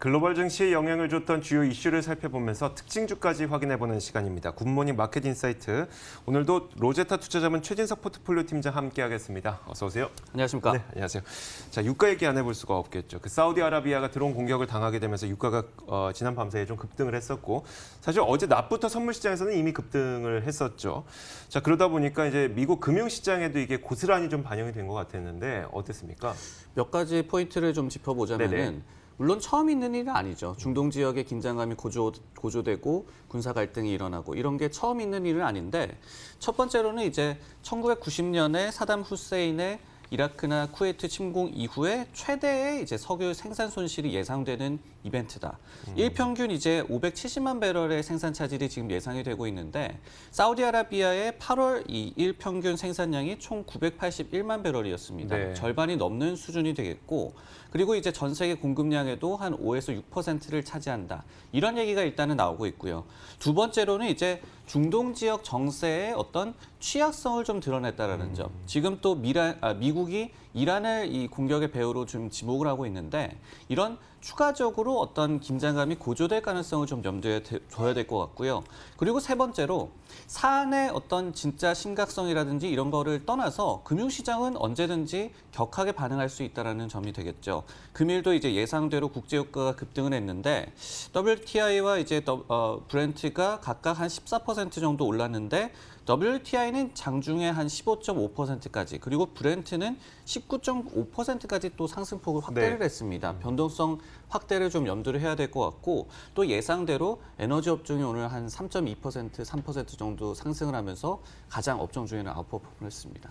글로벌 증시에 영향을 줬던 주요 이슈를 살펴보면서 특징주까지 확인해보는 시간입니다. 굿모닝 마켓 인사이트. 오늘도 로제타 투자자문 최진석 포트폴리오 팀장 함께하겠습니다. 어서 오세요. 안녕하십니까. 네, 안녕하세요. 자, 유가 얘기 안 해볼 수가 없겠죠. 사우디아라비아가 드론 공격을 당하게 되면서 유가가 지난 밤사이에 좀 급등을 했었고, 사실 어제 낮부터 선물 시장에서는 이미 급등을 했었죠. 자, 그러다 보니까 이제 미국 금융 시장에도 이게 고스란히 좀 반영이 된 것 같았는데 어땠습니까? 몇 가지 포인트를 좀 짚어보자면은 네네. 물론 처음 있는 일은 아니죠. 중동 지역의 긴장감이 고조되고 군사 갈등이 일어나고 이런 게 처음 있는 일은 아닌데 첫 번째로는 이제 1990년에 사담 후세인의 이라크나 쿠웨이트 침공 이후에 최대의 이제 석유 생산 손실이 예상되는 이벤트다. 일평균 이제 570만 배럴의 생산 차질이 지금 예상이 되고 있는데 사우디아라비아의 8월 이 일평균 생산량이 총 981만 배럴이었습니다. 네. 절반이 넘는 수준이 되겠고 그리고 이제 전 세계 공급량에도 한 5에서 6%를 차지한다. 이런 얘기가 일단은 나오고 있고요. 두 번째로는 이제 중동 지역 정세의 어떤 취약성을 좀 드러냈다라는 점. 지금 또 미국이 이란을 이 공격의 배후로 좀 지목을 하고 있는데 이런 추가적으로 어떤 긴장감이 고조될 가능성을 좀 염두에 둬야 될 것 같고요. 그리고 세 번째로 사안의 어떤 진짜 심각성이라든지 이런 거를 떠나서 금융시장은 언제든지 격하게 반응할 수 있다는 점이 되겠죠. 금일도 이제 예상대로 국제유가가 급등을 했는데 WTI와 이제 브렌트가 각각 한 14% 정도 올랐는데 WTI는 장중에 한 15.5%까지 그리고 브렌트는 19.5%까지 또 상승폭을 확대를 했습니다. 변동성 확대를 좀 염두를 해야 될 것 같고 또 예상대로 에너지 업종이 오늘 한 3.2%, 3% 정도 상승을 하면서 가장 업종 중에는 아웃퍼폼을 했습니다.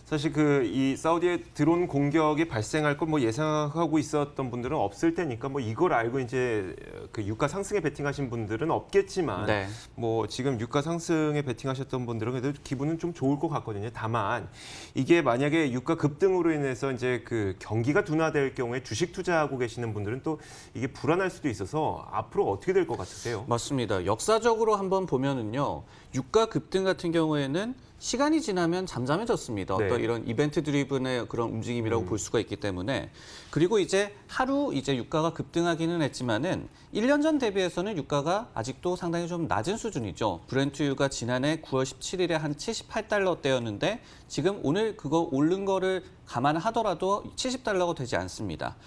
사실 이 사우디의 드론 공격이 발생할 걸 뭐 예상하고 있었던 분들은 없을 테니까 뭐 이걸 알고 이제 그 유가 상승에 베팅하신 분들은 없겠지만 네. 뭐 지금 유가 상승에 베팅하셨던 분들은 그래도 기분은 좀 좋을 것 같거든요. 다만 이게 만약에 유가 급등으로 인해서 이제 그 경기가 둔화될 경우에 주식 투자하고 계시는 분들은 또 이게 불안할 수도 있어서 앞으로 어떻게 될 것 같으세요? 맞습니다. 역사적으로 한번 보면은요. 유가 급등 같은 경우에는 시간이 지나면 잠잠해졌습니다. 네. 어떤 이런 이벤트 드리븐의 그런 움직임이라고 볼 수가 있기 때문에 그리고 이제 하루 이제 유가가 급등하기는 했지만은 1년 전 대비해서는 유가가 아직도 상당히 좀 낮은 수준이죠. 브렌트유가 지난해 9월 17일에 한 78달러대였는데 지금 오늘 그거 오른 거를 감안하더라도 70달러가 되지 않습니다.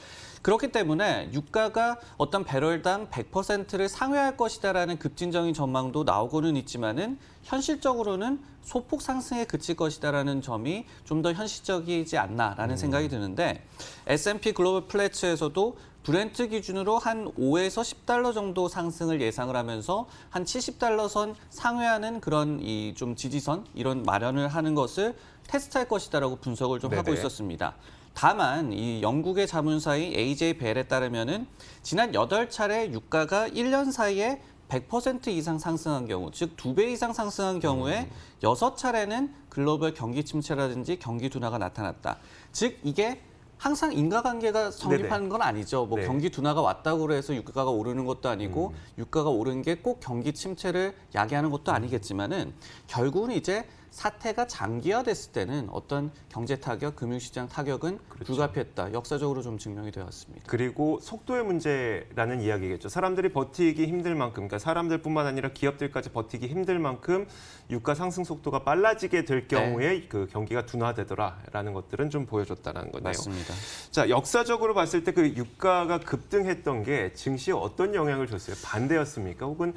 그렇기 때문에 유가가 어떤 배럴당 100%를 상회할 것이다라는 급진적인 전망도 나오고는 있지만은 현실적으로는 소폭 상승에 그칠 것이다라는 점이 좀 더 현실적이지 않나라는 생각이 드는데 S&P 글로벌 플래츠에서도 브렌트 기준으로 한 5에서 10달러 정도 상승을 예상을 하면서 한 70달러 선 상회하는 그런 이 좀 지지선 이런 마련을 하는 것을 테스트할 것이다라고 분석을 좀 하고 있었습니다. 다만 이 영국의 자문사인 AJ 벨에 따르면은 지난 8차례 유가가 1년 사이에 100% 이상 상승한 경우, 즉 2배 이상 상승한 경우에 6차례는 글로벌 경기 침체라든지 경기 둔화가 나타났다. 즉 이게 항상 인과관계가 성립하는 건 아니죠. 뭐 네. 경기 둔화가 왔다고 해서 유가가 오르는 것도 아니고 유가가 오른 게 꼭 경기 침체를 야기하는 것도 아니겠지만은 결국은 이제 사태가 장기화됐을 때는 어떤 경제 타격, 금융시장 타격은 불가피했다. 역사적으로 좀 증명이 되었습니다. 그리고 속도의 문제라는 이야기겠죠. 사람들이 버티기 힘들 만큼, 그러니까 사람들뿐만 아니라 기업들까지 버티기 힘들 만큼 유가 상승 속도가 빨라지게 될 경우에 그 경기가 둔화되더라라는 것들은 좀 보여줬다는 거네요. 맞습니다. 자, 역사적으로 봤을 때 그 유가가 급등했던 게 증시에 어떤 영향을 줬어요? 반대였습니까? 혹은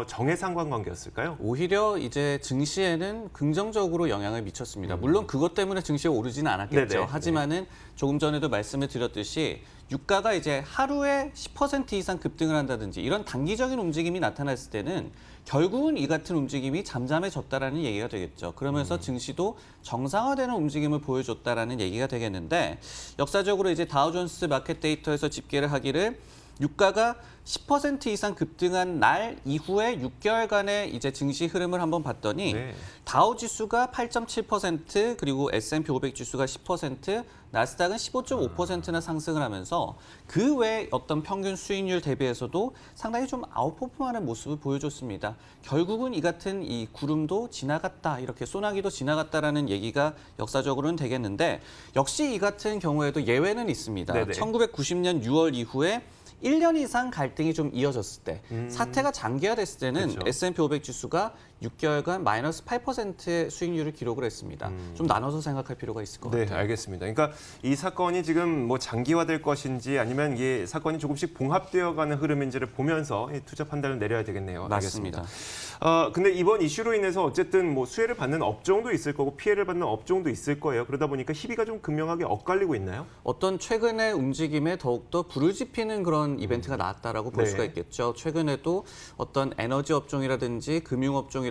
정해 상관관계였을까요? 오히려 이제 증시에는 긍정적으로 영향을 미쳤습니다. 물론 그것 때문에 증시가 오르지는 않았겠죠. 네네. 하지만은 조금 전에도 말씀을 드렸듯이 유가가 이제 하루에 10% 이상 급등을 한다든지 이런 단기적인 움직임이 나타났을 때는 결국은 이 같은 움직임이 잠잠해졌다라는 얘기가 되겠죠. 그러면서 증시도 정상화되는 움직임을 보여줬다라는 얘기가 되겠는데 역사적으로 이제 다우존스 마켓 데이터에서 집계를 하기를 유가가 10% 이상 급등한 날 이후에 6개월간의 이제 증시 흐름을 한번 봤더니 다우 지수가 8.7% 그리고 S&P 500 지수가 10%, 나스닥은 15.5%나 상승을 하면서 그 외 어떤 평균 수익률 대비해서도 상당히 좀 아웃퍼폼하는 모습을 보여줬습니다. 결국은 이 같은 이 구름도 지나갔다, 이렇게 소나기도 지나갔다라는 얘기가 역사적으로는 되겠는데 역시 이 같은 경우에도 예외는 있습니다. 네네. 1990년 6월 이후에 1년 이상 갈등이 좀 이어졌을 때, 사태가 장기화됐을 때는 그렇죠. S&P 500 지수가 6개월간 마이너스 8%의 수익률을 기록을 했습니다. 좀 나눠서 생각할 필요가 있을 것 네, 같아요. 알겠습니다. 그러니까 이 사건이 지금 뭐 장기화될 것인지 아니면 이 사건이 조금씩 봉합되어가는 흐름인지를 보면서 이 투자 판단을 내려야 되겠네요. 맞습니다. 알겠습니다. 근데 이번 이슈로 인해서 어쨌든 뭐 수혜를 받는 업종도 있을 거고 피해를 받는 업종도 있을 거예요. 그러다 보니까 희비가 좀 극명하게 엇갈리고 있나요? 어떤 최근의 움직임에 더욱더 불을 지피는 그런 이벤트가 나왔다라고 볼 네. 수가 있겠죠. 최근에도 어떤 에너지 업종이라든지 금융 업종이라든지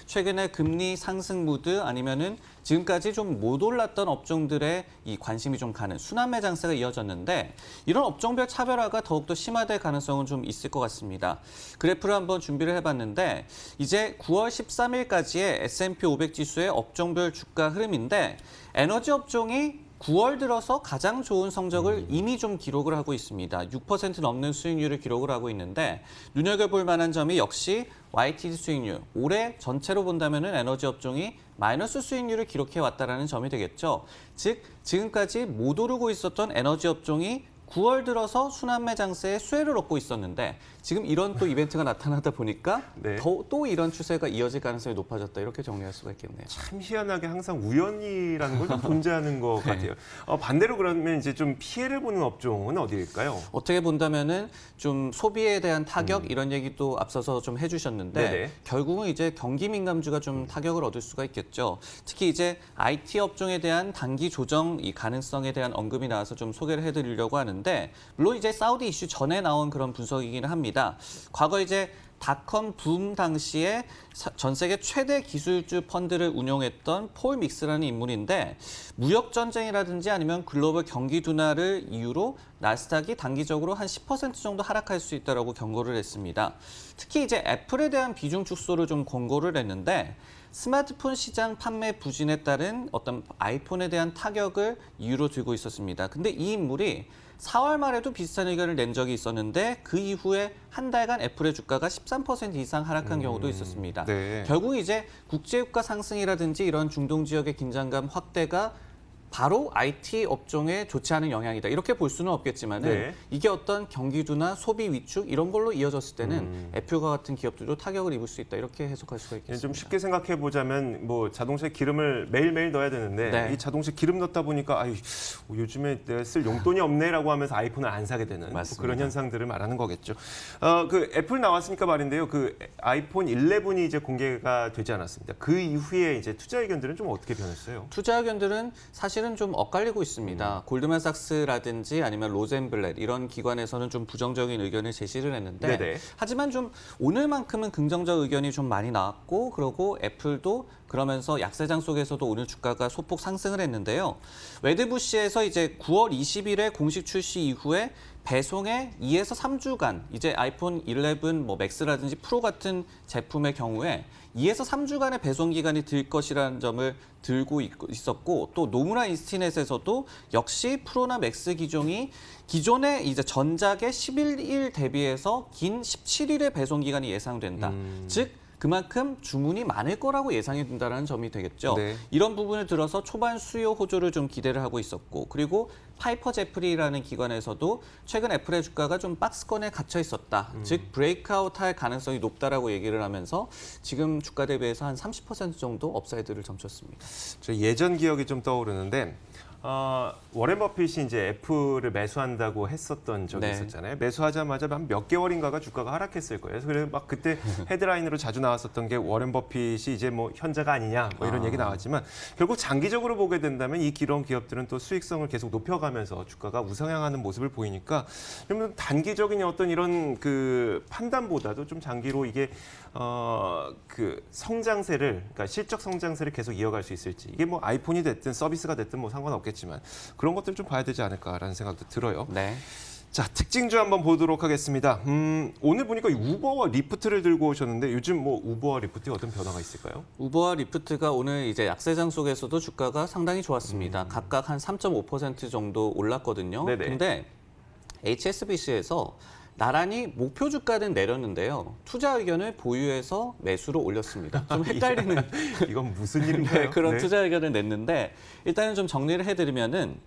최근에 금리 상승 무드 아니면은 지금까지 좀 못 올랐던 업종들의 이 관심이 좀 가는 순환 매장세가 이어졌는데 이런 업종별 차별화가 더욱더 심화될 가능성은 좀 있을 것 같습니다. 그래프를 한번 준비를 해봤는데 이제 9월 13일까지의 S&P 500 지수의 업종별 주가 흐름인데 에너지 업종이 9월 들어서 가장 좋은 성적을 이미 좀 기록을 하고 있습니다. 6% 넘는 수익률을 기록을 하고 있는데 눈여겨볼 만한 점이 역시 YTD 수익률. 올해 전체로 본다면은 에너지 업종이 마이너스 수익률을 기록해 왔다라는 점이 되겠죠. 즉 지금까지 못 오르고 있었던 에너지 업종이 9월 들어서 순환 매장세에 수혜를 얻고 있었는데 지금 이런 또 이벤트가 나타나다 보니까 네. 또 이런 추세가 이어질 가능성이 높아졌다 이렇게 정리할 수가 있겠네요. 참 희한하게 항상 우연이라는 걸 좀 존재하는 것 네. 같아요. 반대로 그러면 이제 좀 피해를 보는 업종은 어디일까요? 어떻게 본다면은 좀 소비에 대한 타격 이런 얘기도 앞서서 좀 해주셨는데 네네. 결국은 이제 경기 민감주가 좀 타격을 얻을 수가 있겠죠. 특히 이제 IT 업종에 대한 단기 조정 이 가능성에 대한 언급이 나와서 좀 소개를 해드리려고 하는데 물론 이제 사우디 이슈 전에 나온 그런 분석이기는 합니다. 과거 이제 닷컴 붐 당시에 전 세계 최대 기술주 펀드를 운용했던 폴 믹스라는 인물인데 무역 전쟁이라든지 아니면 글로벌 경기 둔화를 이유로 나스닥이 단기적으로 한 10% 정도 하락할 수 있다라고 경고를 했습니다. 특히 이제 애플에 대한 비중 축소를 좀 권고를 했는데 스마트폰 시장 판매 부진에 따른 어떤 아이폰에 대한 타격을 이유로 들고 있었습니다. 근데 이 인물이 4월 말에도 비슷한 의견을 낸 적이 있었는데 그 이후에 한 달간 애플의 주가가 13% 이상 하락한 경우도 있었습니다. 네. 결국 이제 국제유가 상승이라든지 이런 중동 지역의 긴장감 확대가 바로 IT 업종에 좋지 않은 영향이다. 이렇게 볼 수는 없겠지만은 네. 이게 어떤 경기 둔화, 소비 위축 이런 걸로 이어졌을 때는 애플과 같은 기업들도 타격을 입을 수 있다. 이렇게 해석할 수가 있겠습니다. 좀 쉽게 생각해 보자면 뭐 자동차에 기름을 매일매일 넣어야 되는데 네. 이 자동차에 기름 넣다 보니까 아유 요즘에 내가 쓸 용돈이 없네라고 하면서 아이폰을 안 사게 되는 뭐 맞습니다. 그런 현상들을 말하는 거겠죠. 그 애플 나왔으니까 말인데요. 그 아이폰 11이 이제 공개가 되지 않았습니다. 그 이후에 이제 투자 의견들은 좀 어떻게 변했어요? 투자 의견들은 사실은 좀 엇갈리고 있습니다. 골드만삭스라든지 아니면 로젠블렛 이런 기관에서는 좀 부정적인 의견을 제시를 했는데 네네. 하지만 좀 오늘만큼은 긍정적 의견이 좀 많이 나왔고 그러고 애플도 그러면서 약세장 속에서도 오늘 주가가 소폭 상승을 했는데요. 웨드부시에서 이제 9월 20일에 공식 출시 이후에 배송에 2에서 3주간 이제 아이폰 11, 뭐 맥스라든지 프로 같은 제품의 경우에 2에서 3주간의 배송 기간이 들 것이라는 점을 들고 있었고 또 노무라 인스티넷에서도 역시 프로나 맥스 기종이 기존의 이제 전작의 11일 대비해서 긴 17일의 배송 기간이 예상된다. 즉 그만큼 주문이 많을 거라고 예상이 된다는 점이 되겠죠. 네. 이런 부분을 들어서 초반 수요 호조를 좀 기대를 하고 있었고 그리고 파이퍼 제프리라는 기관에서도 최근 애플의 주가가 좀 박스권에 갇혀 있었다. 즉 브레이크아웃 할 가능성이 높다라고 얘기를 하면서 지금 주가 대비해서 한 30% 정도 업사이드를 점쳤습니다. 저 예전 기억이 좀 떠오르는데 워렌 버핏이 이제 애플을 매수한다고 했었던 적이 네. 있었잖아요. 매수하자마자 한 몇 개월인가가 주가가 하락했을 거예요. 그래서 막 그때 헤드라인으로 자주 나왔었던 게 워렌 버핏이 이제 뭐 현자가 아니냐 뭐 이런 얘기 나왔지만 결국 장기적으로 보게 된다면 이 기런 기업들은 또 수익성을 계속 높여가면서 주가가 우상향하는 모습을 보이니까 그러면 단기적인 어떤 이런 그 판단보다도 좀 장기로 이게 그 성장세를 그러니까 실적 성장세를 계속 이어갈 수 있을지 이게 뭐 아이폰이 됐든 서비스가 됐든 뭐 상관없겠지만 그런 것들 좀 봐야 되지 않을까라는 생각도 들어요. 네. 자, 특징주 한번 보도록 하겠습니다. 오늘 보니까 우버와 리프트를 들고 오셨는데 요즘 뭐 우버와 리프트에 어떤 변화가 있을까요? 우버와 리프트가 오늘 이제 약세장 속에서도 주가가 상당히 좋았습니다. 각각 한 3.5% 정도 올랐거든요. 네네. 근데 HSBC에서 나란히 목표 주가는 내렸는데요. 투자 의견을 보유해서 매수로 올렸습니다. 좀 헷갈리는 이건 무슨 일인가요? 그런 네. 투자 의견을 냈는데 일단은 좀 정리를 해드리면은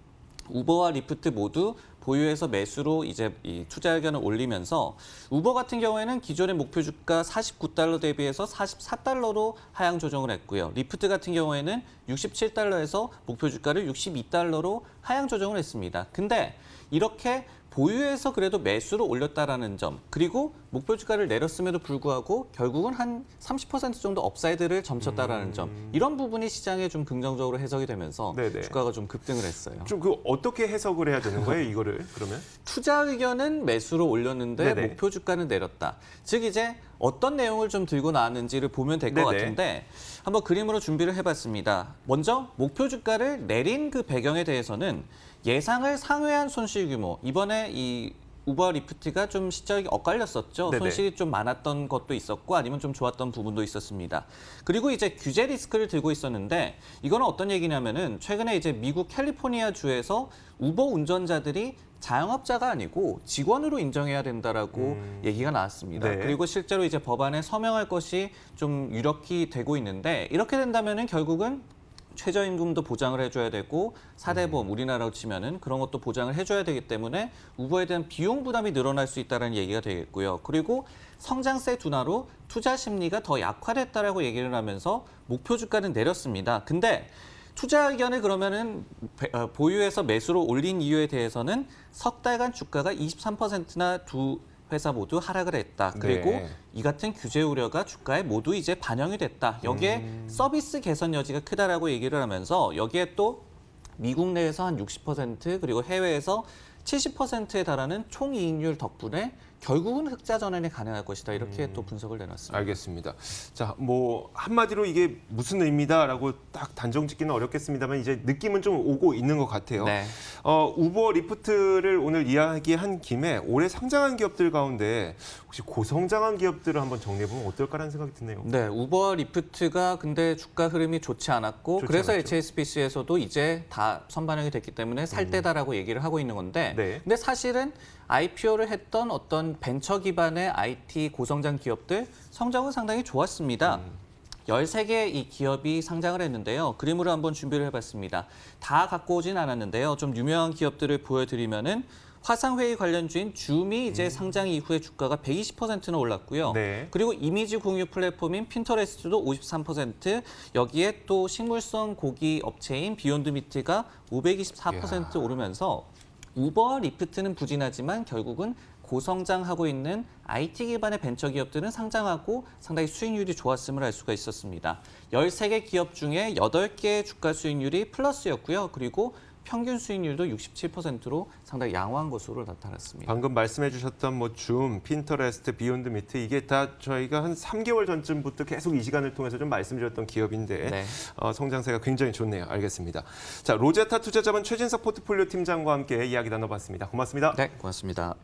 우버와 리프트 모두 보유해서 매수로 이제 이 투자 의견을 올리면서 우버 같은 경우에는 기존의 목표 주가 49달러 대비해서 44달러로 하향 조정을 했고요. 리프트 같은 경우에는 67달러에서 목표 주가를 62달러로 하향 조정을 했습니다. 근데 이렇게 보유해서 그래도 매수로 올렸다라는 점, 그리고 목표 주가를 내렸음에도 불구하고 결국은 한 30% 정도 업사이드를 점쳤다라는 점, 이런 부분이 시장에 좀 긍정적으로 해석이 되면서 네네. 주가가 좀 급등을 했어요. 좀 그 어떻게 해석을 해야 되는 거예요, 이거를 그러면? 투자 의견은 매수로 올렸는데 네네. 목표 주가는 내렸다. 즉 이제 어떤 내용을 좀 들고 나왔는지를 보면 될 것 네네. 같은데 한번 그림으로 준비를 해봤습니다. 먼저 목표 주가를 내린 그 배경에 대해서는 예상을 상회한 손실 규모. 이번에 이 우버 리프트가 좀 시적이 엇갈렸었죠. 네네. 손실이 좀 많았던 것도 있었고 아니면 좀 좋았던 부분도 있었습니다. 그리고 이제 규제 리스크를 들고 있었는데 이거는 어떤 얘기냐면은 최근에 이제 미국 캘리포니아 주에서 우버 운전자들이 자영업자가 아니고 직원으로 인정해야 된다라고 얘기가 나왔습니다. 네. 그리고 실제로 이제 법안에 서명할 것이 좀 유력히 되고 있는데 이렇게 된다면은 결국은 최저임금도 보장을 해줘야 되고 4대 보험 우리나라로 치면은 그런 것도 보장을 해줘야 되기 때문에 우버에 대한 비용 부담이 늘어날 수 있다는 얘기가 되겠고요. 그리고 성장세 둔화로 투자 심리가 더 약화됐다라고 얘기를 하면서 목표 주가는 내렸습니다. 근데 투자 의견을 그러면은 보유해서 매수로 올린 이유에 대해서는 석 달간 주가가 23%나 두 회사 모두 하락을 했다. 그리고 네. 이 같은 규제 우려가 주가에 모두 이제 반영이 됐다. 여기에 서비스 개선 여지가 크다라고 얘기를 하면서 여기에 또 미국 내에서 한 60% 그리고 해외에서 70%에 달하는 총이익률 덕분에 결국은 흑자 전환이 가능할 것이다. 이렇게 또 분석을 내놨습니다. 알겠습니다. 자, 뭐 한마디로 이게 무슨 의미다라고 딱 단정 짓기는 어렵겠습니다만 이제 느낌은 좀 오고 있는 것 같아요. 네. 우버 리프트를 오늘 이야기한 김에 올해 상장한 기업들 가운데 혹시 고성장한 기업들을 한번 정리해보면 어떨까라는 생각이 드네요. 네, 우버 리프트가 근데 주가 흐름이 좋지 않았고 좋지 그래서 않았죠. HSBC에서도 이제 다 선반영이 됐기 때문에 살 때다라고 얘기를 하고 있는 건데 네. 근데 사실은 IPO를 했던 어떤 벤처 기반의 IT 고성장 기업들 성적은 상당히 좋았습니다. 13개 이 기업이 상장을 했는데요. 그림으로 한번 준비를 해봤습니다. 다 갖고 오진 않았는데요. 좀 유명한 기업들을 보여드리면은 화상회의 관련주인 줌이 이제 상장 이후에 주가가 120%나 올랐고요. 네. 그리고 이미지 공유 플랫폼인 핀터레스트도 53%, 여기에 또 식물성 고기 업체인 비욘드 미트가 524% 오르면서 우버와 리프트는 부진하지만 결국은 고성장하고 있는 IT 기반의 벤처 기업들은 상장하고 상당히 수익률이 좋았음을 알 수가 있었습니다. 13개 기업 중에 8개의 주가 수익률이 플러스였고요. 그리고 평균 수익률도 67%로 상당히 양호한 것으로 나타났습니다. 방금 말씀해 주셨던 뭐 줌, 핀터레스트, 비욘드 미트 이게 다 저희가 한 3개월 전쯤부터 계속 이 시간을 통해서 좀 말씀드렸던 기업인데 네. 성장세가 굉장히 좋네요. 알겠습니다. 자, 로제타 투자자본 최진석 포트폴리오 팀장과 함께 이야기 나눠봤습니다. 고맙습니다. 네, 고맙습니다.